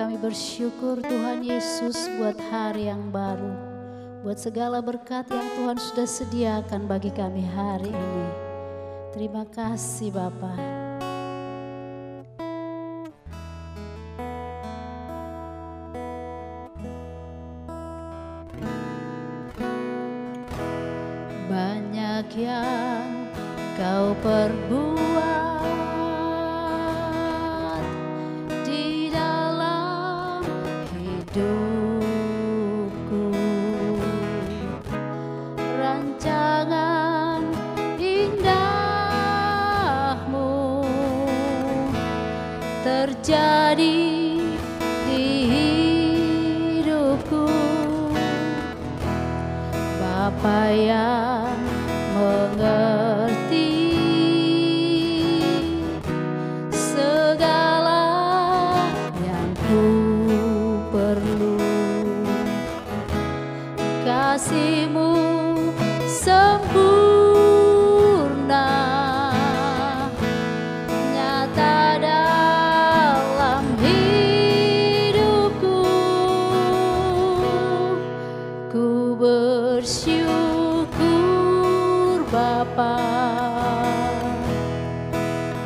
Kami bersyukur Tuhan Yesus buat hari yang baru, buat segala berkat yang Tuhan sudah sediakan bagi kami hari ini. Terima kasih Bapa. Banyak yang Kau perbuat di dalam hidupku, rancangan indahmu terjadi di hidupku. Bapa yang mengerti segala yang ku perlu, kasih-Mu sempurna nyata dalam hidupku. Ku bersyukur Bapa,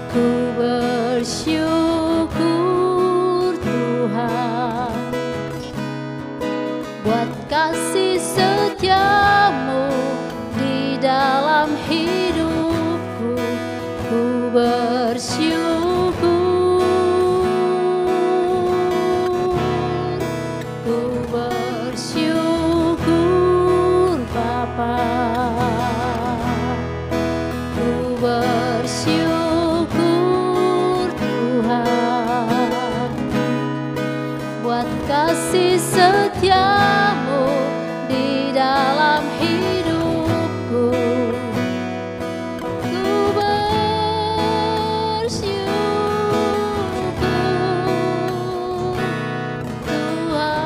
ku bersyukur Tuhan buat kasih setia-Mu di dalam hidupku. Ku bersyukur Bapa, ku bersyukur Tuhan buat kasih setia-Mu di dalam hidupku. Ku bersyukur Tuhan.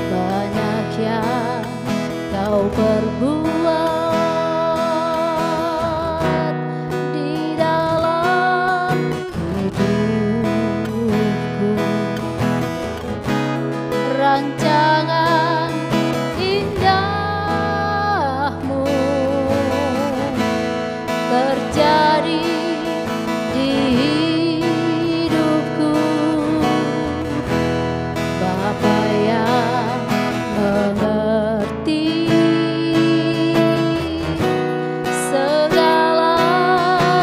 Banyak yang Kau perbuat di dalam hidupku, rancangan indahmu terjadi di hidupku. Bapa yang mengerti segala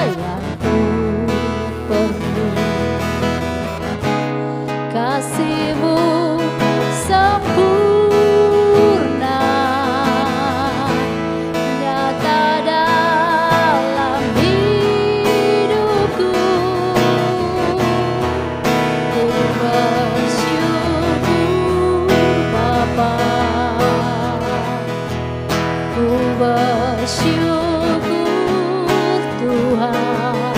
yang ku perlu, kasih-Mu sempurna nyata dalam hidupku. Ku bersyukur Bapa, ku bersyukur Tuhan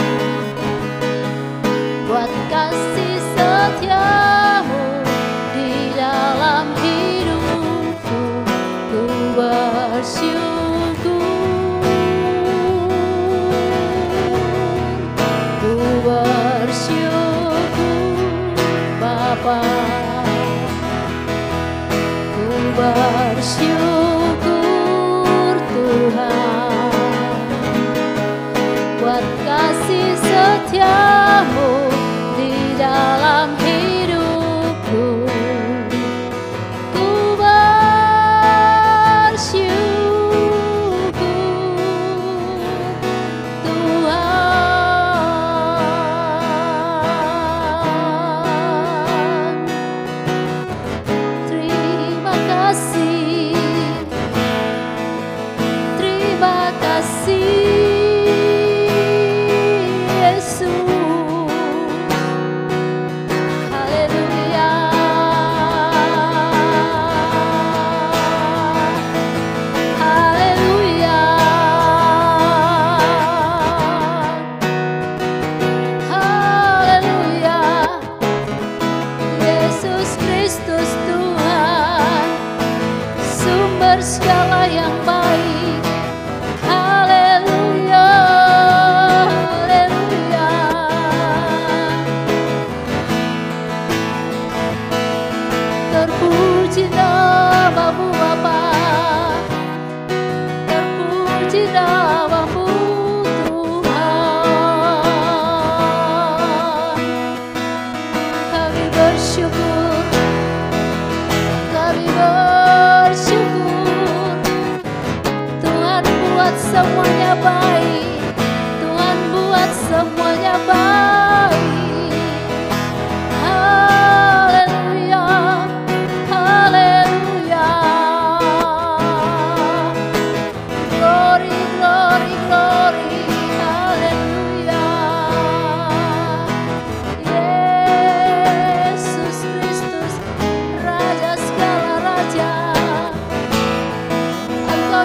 buat kasih setia-Mu di dalam hidupku. Ku bersyukur Bapa, ku bersyukur Tuhan buat kasih setia-Mu di dalam hidupku. Ku bersyukur Tuhan. Terima kasih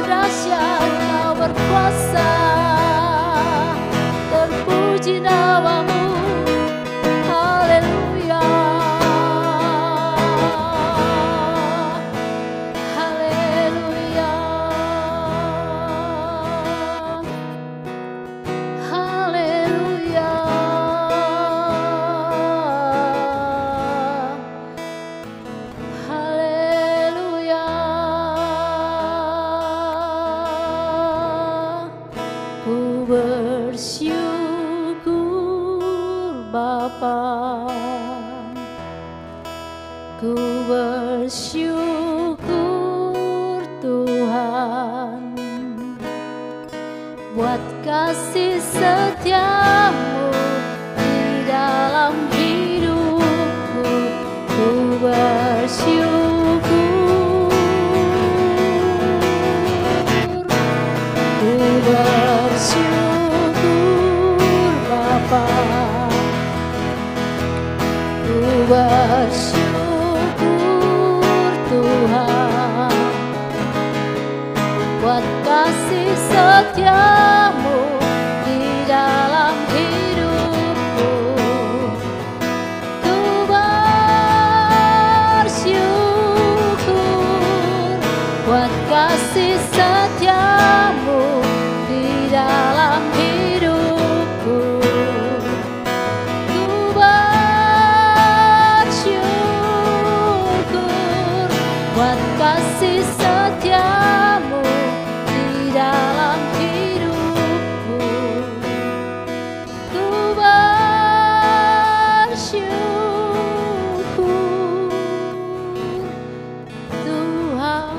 dahsyat, Kau berkuasa. Terpuji namamu, haleluya. Haleluya. Haleluya. Haleluya. Ku bersyukur Bapa, ku bersyukur Tuhan, buat kasih setiamu di dalam hidupku. Ku bersyukur, ku bersyukur Bapa, ku bersyukur Tuhan, buat kasih setiamu di dalam hidupku. Ku bersyukur buat kasih setiamu di dalam hidupku. Ku bersyukur buat kasih setiamu di dalam hidupku. Ku bersyukur Tuhan.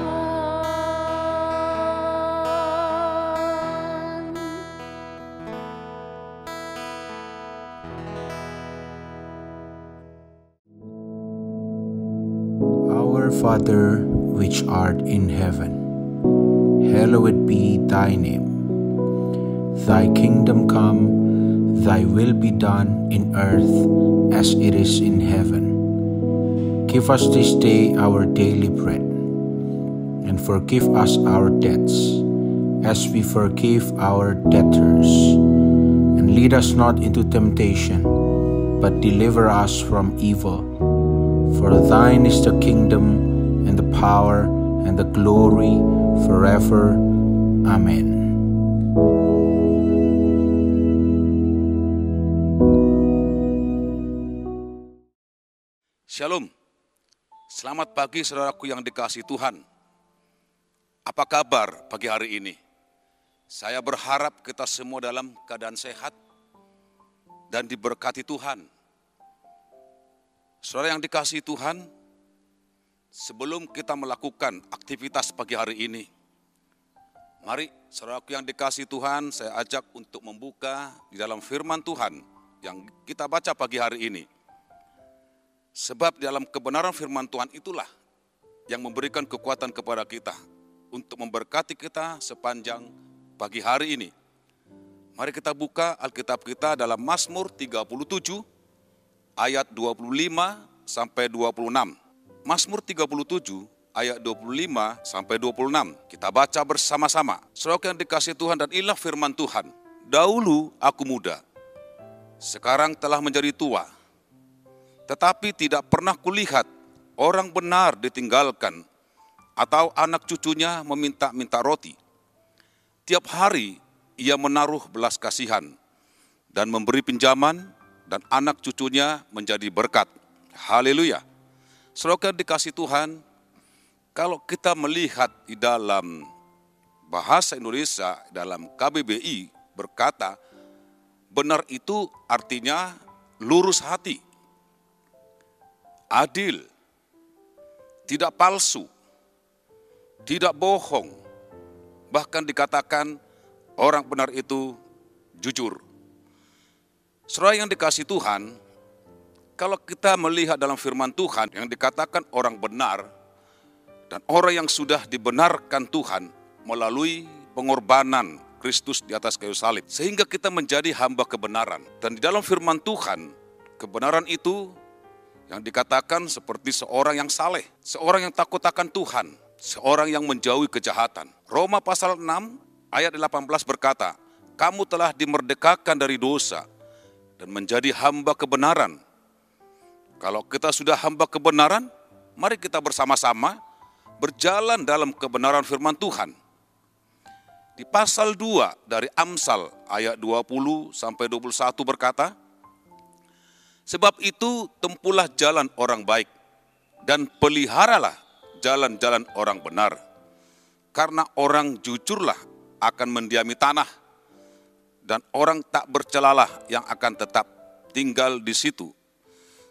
Our Father, which art in heaven, hallowed be thy name. Thy kingdom come, thy will be done in earth as it is in heaven. Give us this day our daily bread, and forgive us our debts, as we forgive our debtors. And lead us not into temptation, but deliver us from evil. For thine is the kingdom, and the power, and the glory, forever. Amen. Shalom. Selamat pagi saudaraku yang dikasihi Tuhan. Apa kabar pagi hari ini? Saya berharap kita semua dalam keadaan sehat dan diberkati Tuhan. Saudara yang dikasihi Tuhan, sebelum kita melakukan aktivitas pagi hari ini, mari saudaraku yang dikasihi Tuhan, saya ajak untuk membuka di dalam firman Tuhan yang kita baca pagi hari ini. Sebab dalam kebenaran firman Tuhan itulah yang memberikan kekuatan kepada kita untuk memberkati kita sepanjang pagi hari ini. Mari kita buka Alkitab kita dalam Mazmur 37 ayat 25 sampai 26. Mazmur 37 ayat 25 sampai 26. Kita baca bersama-sama. Saudara yang dikasihi Tuhan, dan inilah firman Tuhan. Dahulu aku muda, sekarang telah menjadi tua. Tetapi tidak pernah kulihat orang benar ditinggalkan atau anak cucunya meminta-minta roti. Tiap hari ia menaruh belas kasihan dan memberi pinjaman, dan anak cucunya menjadi berkat. Haleluya. Saudara dikasih Tuhan, kalau kita melihat di dalam bahasa Indonesia, dalam KBBI berkata, benar itu artinya lurus hati, adil, tidak palsu, tidak bohong, bahkan dikatakan orang benar itu jujur. Saudara yang dikasihi Tuhan, kalau kita melihat dalam firman Tuhan yang dikatakan orang benar dan orang yang sudah dibenarkan Tuhan melalui pengorbanan Kristus di atas kayu salib, sehingga kita menjadi hamba kebenaran. Dan di dalam firman Tuhan, kebenaran itu yang dikatakan seperti seorang yang saleh, seorang yang takut akan Tuhan, seorang yang menjauhi kejahatan. Roma pasal 6 ayat 18 berkata, kamu telah dimerdekakan dari dosa dan menjadi hamba kebenaran. Kalau kita sudah hamba kebenaran, mari kita bersama-sama berjalan dalam kebenaran firman Tuhan. Di pasal 2 dari Amsal ayat 20 sampai 21 berkata, sebab itu tempuhlah jalan orang baik dan peliharalah jalan-jalan orang benar. Karena orang jujurlah akan mendiami tanah dan orang tak bercelalah yang akan tetap tinggal di situ.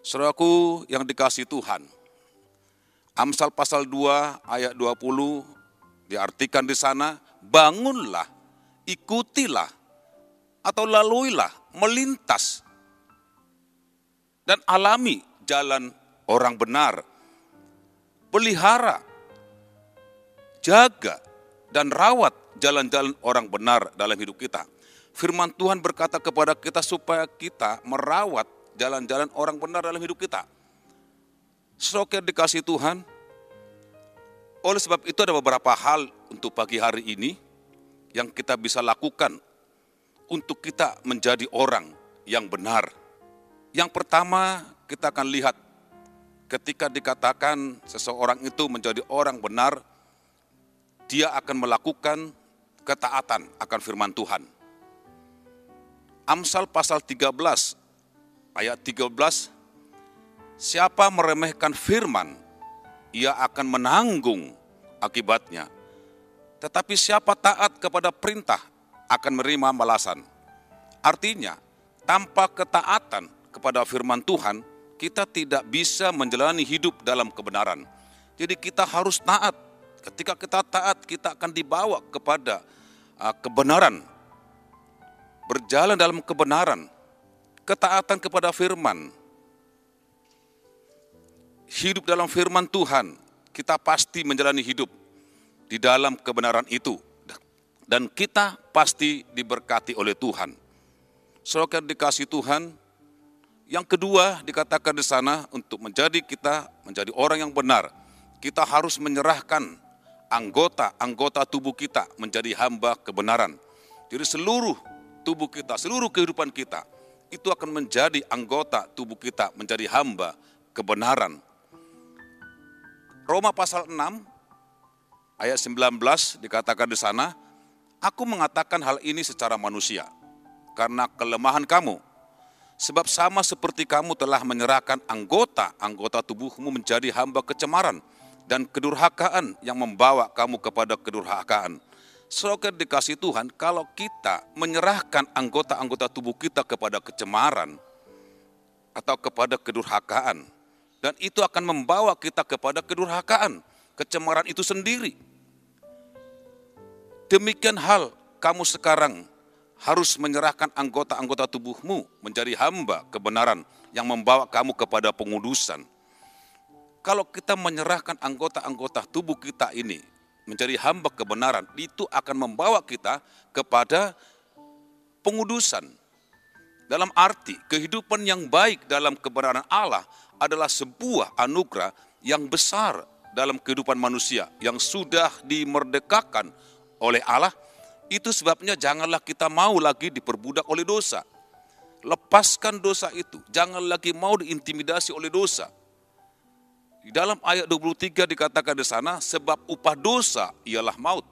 Saudaraku yang dikasihi Tuhan, Amsal pasal 2 ayat 20 diartikan di sana, bangunlah, ikutilah, atau laluilah, melintas, dan alami jalan orang benar. Pelihara, jaga, dan rawat jalan-jalan orang benar dalam hidup kita. Firman Tuhan berkata kepada kita supaya kita merawat jalan-jalan orang benar dalam hidup kita. Saudara dikasihi Tuhan, oleh sebab itu ada beberapa hal untuk pagi hari ini yang kita bisa lakukan untuk kita menjadi orang yang benar. Yang pertama, kita akan lihat ketika dikatakan seseorang itu menjadi orang benar, dia akan melakukan ketaatan akan firman Tuhan. Amsal pasal 13 ayat 13, siapa meremehkan firman, ia akan menanggung akibatnya. Tetapi siapa taat kepada perintah akan menerima balasan. Artinya, tanpa ketaatan kepada firman Tuhan, kita tidak bisa menjalani hidup dalam kebenaran. Jadi kita harus taat. Ketika kita taat, kita akan dibawa kepada kebenaran. Berjalan dalam kebenaran. Ketaatan kepada firman. Hidup dalam firman Tuhan, kita pasti menjalani hidup di dalam kebenaran itu. Dan kita pasti diberkati oleh Tuhan. Saudara dikasihi Tuhan, yang kedua dikatakan di sana untuk menjadi orang yang benar, kita harus menyerahkan anggota tubuh kita menjadi hamba kebenaran. Jadi seluruh tubuh kita, seluruh kehidupan kita, itu akan menjadi anggota tubuh kita menjadi hamba kebenaran. Roma pasal 6 ayat 19 dikatakan di sana, aku mengatakan hal ini secara manusia karena kelemahan kamu. Sebab sama seperti kamu telah menyerahkan anggota tubuhmu menjadi hamba kecemaran dan kedurhakaan yang membawa kamu kepada kedurhakaan. Saudara dikasihi Tuhan, kalau kita menyerahkan anggota tubuh kita kepada kecemaran atau kepada kedurhakaan, dan itu akan membawa kita kepada kedurhakaan, kecemaran itu sendiri. Demikian hal kamu sekarang harus menyerahkan anggota tubuhmu menjadi hamba kebenaran yang membawa kamu kepada pengudusan. Kalau kita menyerahkan anggota tubuh kita ini menjadi hamba kebenaran, itu akan membawa kita kepada pengudusan. Dalam arti kehidupan yang baik dalam kebenaran Allah adalah sebuah anugerah yang besar dalam kehidupan manusia yang sudah dimerdekakan oleh Allah. Itu sebabnya janganlah kita mau lagi diperbudak oleh dosa. Lepaskan dosa itu, jangan lagi mau diintimidasi oleh dosa. Di dalam ayat 23 dikatakan di sana, sebab upah dosa ialah maut,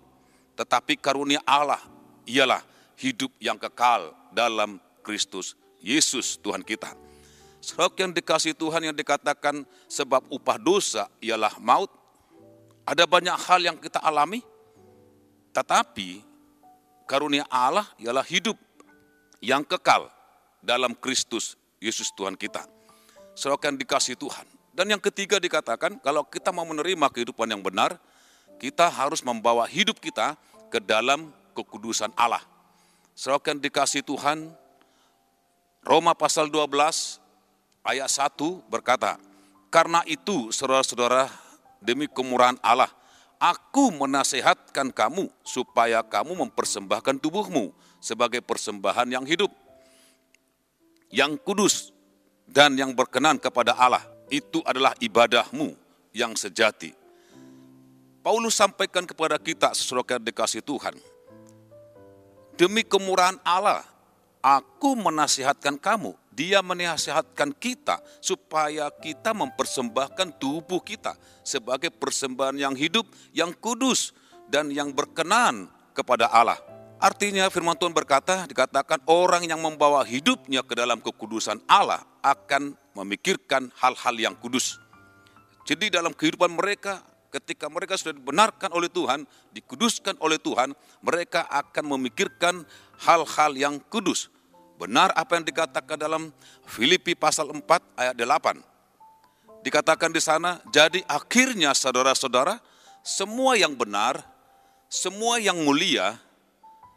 tetapi karunia Allah ialah hidup yang kekal dalam Kristus Yesus Tuhan kita. Saudara yang dikasihi Tuhan, yang dikatakan sebab upah dosa ialah maut, ada banyak hal yang kita alami, tetapi karunia Allah ialah hidup yang kekal dalam Kristus Yesus Tuhan kita. Saudara yang dikasihi Tuhan. Dan yang ketiga dikatakan, kalau kita mau menerima kehidupan yang benar, kita harus membawa hidup kita ke dalam kekudusan Allah. Saudara yang dikasihi Tuhan, Roma pasal 12 ayat 1 berkata, karena itu saudara-saudara, demi kemurahan Allah, aku menasihatkan kamu supaya kamu mempersembahkan tubuhmu sebagai persembahan yang hidup, yang kudus, dan yang berkenan kepada Allah. Itu adalah ibadahmu yang sejati. Paulus sampaikan kepada kita, saudara dikasih Tuhan, demi kemurahan Allah, aku menasihatkan kamu. Dia menasihatkan kita supaya kita mempersembahkan tubuh kita sebagai persembahan yang hidup, yang kudus, dan yang berkenan kepada Allah. Artinya firman Tuhan berkata, dikatakan orang yang membawa hidupnya ke dalam kekudusan Allah akan memikirkan hal-hal yang kudus. Jadi dalam kehidupan mereka, ketika mereka sudah dibenarkan oleh Tuhan, dikuduskan oleh Tuhan, mereka akan memikirkan hal-hal yang kudus. Benar apa yang dikatakan dalam Filipi pasal 4 ayat 8. Dikatakan di sana, jadi akhirnya saudara-saudara, semua yang benar, semua yang mulia,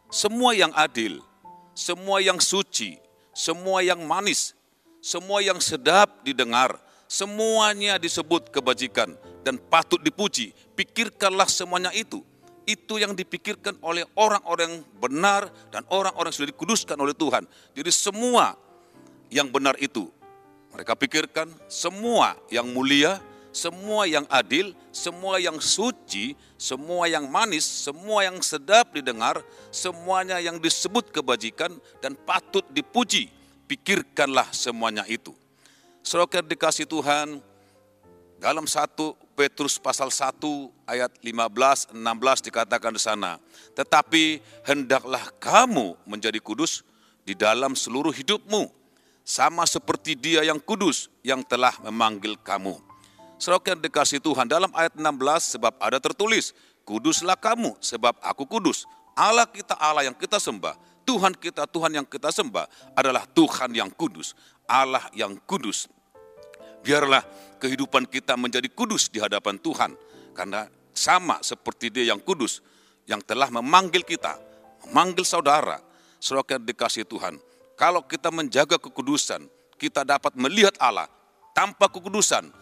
semua yang adil, semua yang suci, semua yang manis, semua yang sedap didengar, semuanya disebut kebajikan dan patut dipuji. Pikirkanlah semuanya itu. Itu yang dipikirkan oleh orang-orang yang benar dan orang-orang yang sudah dikuduskan oleh Tuhan. Jadi semua yang benar itu mereka pikirkan, semua yang mulia, semua yang adil, semua yang suci, semua yang manis, semua yang sedap didengar, semuanya yang disebut kebajikan dan patut dipuji. Pikirkanlah semuanya itu. Saudara dikasih Tuhan, dalam 1 Petrus pasal 1 ayat 15-16 dikatakan di sana, tetapi hendaklah kamu menjadi kudus di dalam seluruh hidupmu, sama seperti Dia yang kudus yang telah memanggil kamu. Saudara yang dikasih Tuhan, dalam ayat 16 sebab ada tertulis, kuduslah kamu sebab aku kudus. Allah kita Allah yang kita sembah, Tuhan kita Tuhan yang kita sembah adalah Tuhan yang kudus, Allah yang kudus. Biarlah kehidupan kita menjadi kudus di hadapan Tuhan. Karena sama seperti Dia yang kudus, yang telah memanggil kita, memanggil saudara, saudara yang dikasih Tuhan. Kalau kita menjaga kekudusan, kita dapat melihat Allah. Tanpa kekudusan,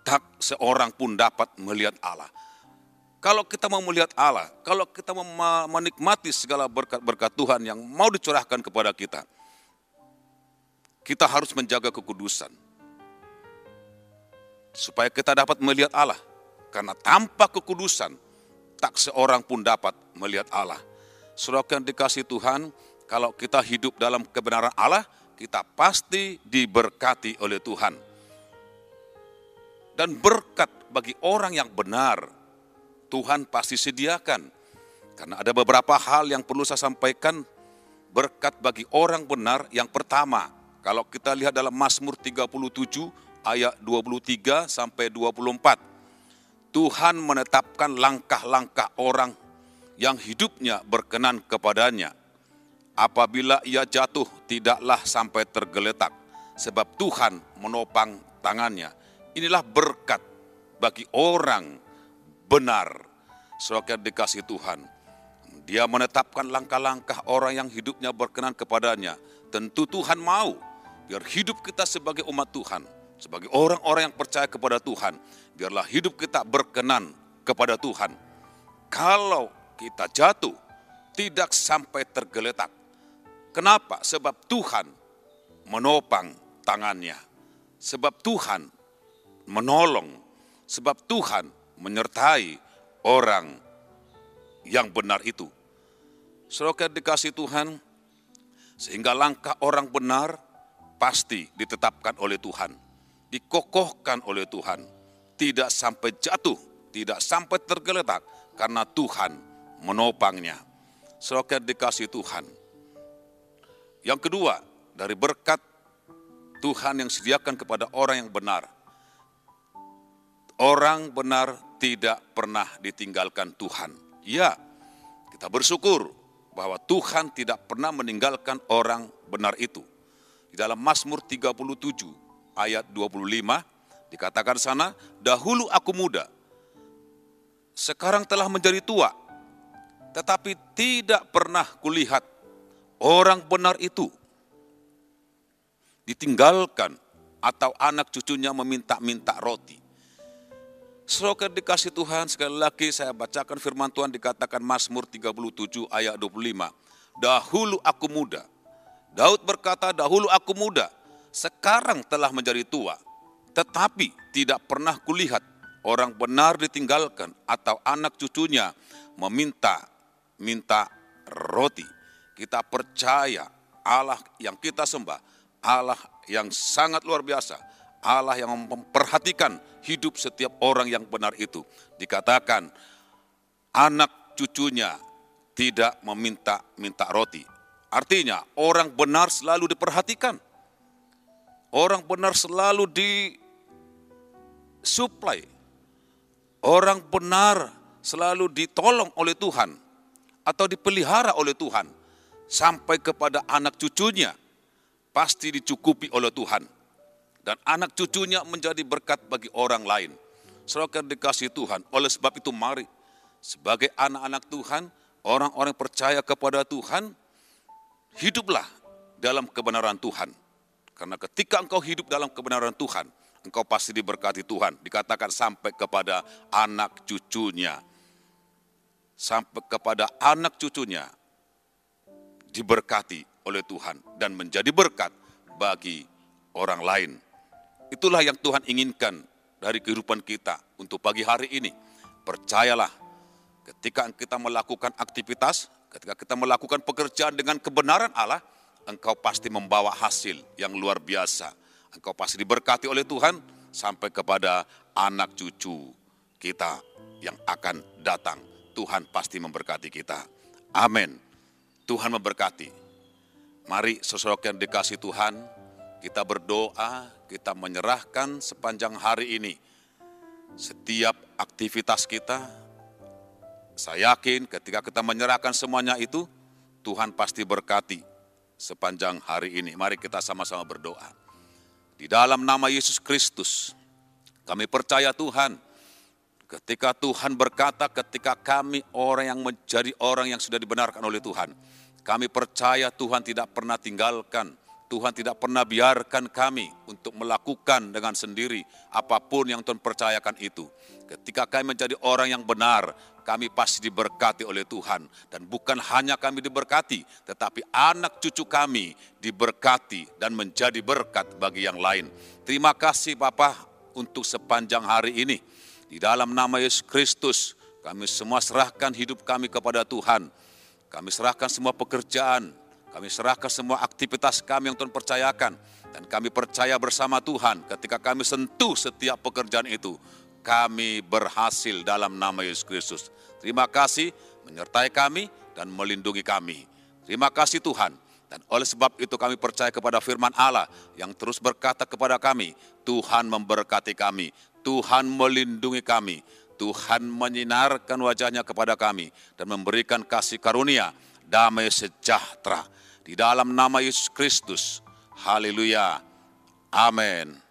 tak seorang pun dapat melihat Allah. Kalau kita mau melihat Allah, kalau kita mau menikmati segala berkat-berkat Tuhan yang mau dicurahkan kepada kita, kita harus menjaga kekudusan. Supaya kita dapat melihat Allah. Karena tanpa kekudusan, tak seorang pun dapat melihat Allah. Saudara yang dikasih Tuhan, kalau kita hidup dalam kebenaran Allah, kita pasti diberkati oleh Tuhan. Dan berkat bagi orang yang benar, Tuhan pasti sediakan. Karena ada beberapa hal yang perlu saya sampaikan, berkat bagi orang benar. Yang pertama, kalau kita lihat dalam Mazmur 37, ayat 23 sampai 24. Tuhan menetapkan langkah-langkah orang yang hidupnya berkenan kepadanya. Apabila ia jatuh, tidaklah sampai tergeletak, sebab Tuhan menopang tangannya. Inilah berkat bagi orang benar. Saudara dikasih Tuhan, Dia menetapkan langkah-langkah orang yang hidupnya berkenan kepadanya. Tentu Tuhan mau biar hidup kita sebagai umat Tuhan, sebagai orang-orang yang percaya kepada Tuhan, biarlah hidup kita berkenan kepada Tuhan. Kalau kita jatuh, tidak sampai tergeletak. Kenapa? Sebab Tuhan menopang tangannya. Sebab Tuhan menolong. Sebab Tuhan menyertai orang yang benar itu. Saudara dikasih Tuhan, sehingga langkah orang benar pasti ditetapkan oleh Tuhan. Dikokohkan oleh Tuhan, tidak sampai jatuh, tidak sampai tergeletak, karena Tuhan menopangnya. Saudara dikasih Tuhan. Yang kedua, dari berkat Tuhan yang sediakan kepada orang yang benar. Orang benar tidak pernah ditinggalkan Tuhan. Ya, kita bersyukur bahwa Tuhan tidak pernah meninggalkan orang benar itu. Di dalam Mazmur 37, ayat 25, dikatakan sana, dahulu aku muda, sekarang telah menjadi tua, tetapi tidak pernah kulihat orang benar itu ditinggalkan atau anak cucunya meminta-minta roti. Saudara dikasih Tuhan, sekali lagi saya bacakan firman Tuhan, dikatakan Mazmur 37 ayat 25. Dahulu aku muda. Daud berkata, dahulu aku muda, sekarang telah menjadi tua, tetapi tidak pernah kulihat orang benar ditinggalkan atau anak cucunya meminta roti. Kita percaya Allah yang kita sembah, Allah yang sangat luar biasa, Allah yang memperhatikan hidup setiap orang yang benar itu. Dikatakan anak cucunya tidak meminta roti. Artinya orang benar selalu diperhatikan. Orang benar selalu disuplai. Orang benar selalu ditolong oleh Tuhan atau dipelihara oleh Tuhan. Sampai kepada anak cucunya pasti dicukupi oleh Tuhan. Dan anak cucunya menjadi berkat bagi orang lain. Saudara dikasihi Tuhan, oleh sebab itu mari sebagai anak-anak Tuhan, orang-orang percaya kepada Tuhan, hiduplah dalam kebenaran Tuhan. Karena ketika engkau hidup dalam kebenaran Tuhan, engkau pasti diberkati Tuhan. Dikatakan sampai kepada anak cucunya. Sampai kepada anak cucunya diberkati oleh Tuhan dan menjadi berkat bagi orang lain. Itulah yang Tuhan inginkan dari kehidupan kita untuk pagi hari ini. Percayalah, ketika kita melakukan aktivitas, ketika kita melakukan pekerjaan dengan kebenaran Allah, engkau pasti membawa hasil yang luar biasa. Engkau pasti diberkati oleh Tuhan sampai kepada anak cucu kita yang akan datang. Tuhan pasti memberkati kita. Amin. Tuhan memberkati. Mari saudara yang dikasihi Tuhan, kita berdoa, kita menyerahkan sepanjang hari ini. Setiap aktivitas kita, saya yakin ketika kita menyerahkan semuanya itu, Tuhan pasti berkati sepanjang hari ini. Mari kita sama-sama berdoa. Di dalam nama Yesus Kristus, kami percaya Tuhan, ketika Tuhan berkata, ketika kami orang yang menjadi orang yang sudah dibenarkan oleh Tuhan, kami percaya Tuhan tidak pernah tinggalkan, Tuhan tidak pernah biarkan kami untuk melakukan dengan sendiri apapun yang Tuhan percayakan itu. Ketika kami menjadi orang yang benar, kami pasti diberkati oleh Tuhan. Dan bukan hanya kami diberkati, tetapi anak cucu kami diberkati dan menjadi berkat bagi yang lain. Terima kasih Bapa untuk sepanjang hari ini. Di dalam nama Yesus Kristus, kami semua serahkan hidup kami kepada Tuhan. Kami serahkan semua pekerjaan, kami serahkan semua aktivitas kami yang Tuhan percayakan. Dan kami percaya bersama Tuhan ketika kami sentuh setiap pekerjaan itu, kami berhasil dalam nama Yesus Kristus. Terima kasih menyertai kami dan melindungi kami. Terima kasih Tuhan. Dan oleh sebab itu kami percaya kepada firman Allah yang terus berkata kepada kami, Tuhan memberkati kami, Tuhan melindungi kami, Tuhan menyinarkan wajahnya kepada kami dan memberikan kasih karunia, damai sejahtera. Di dalam nama Yesus Kristus. Haleluya. Amin.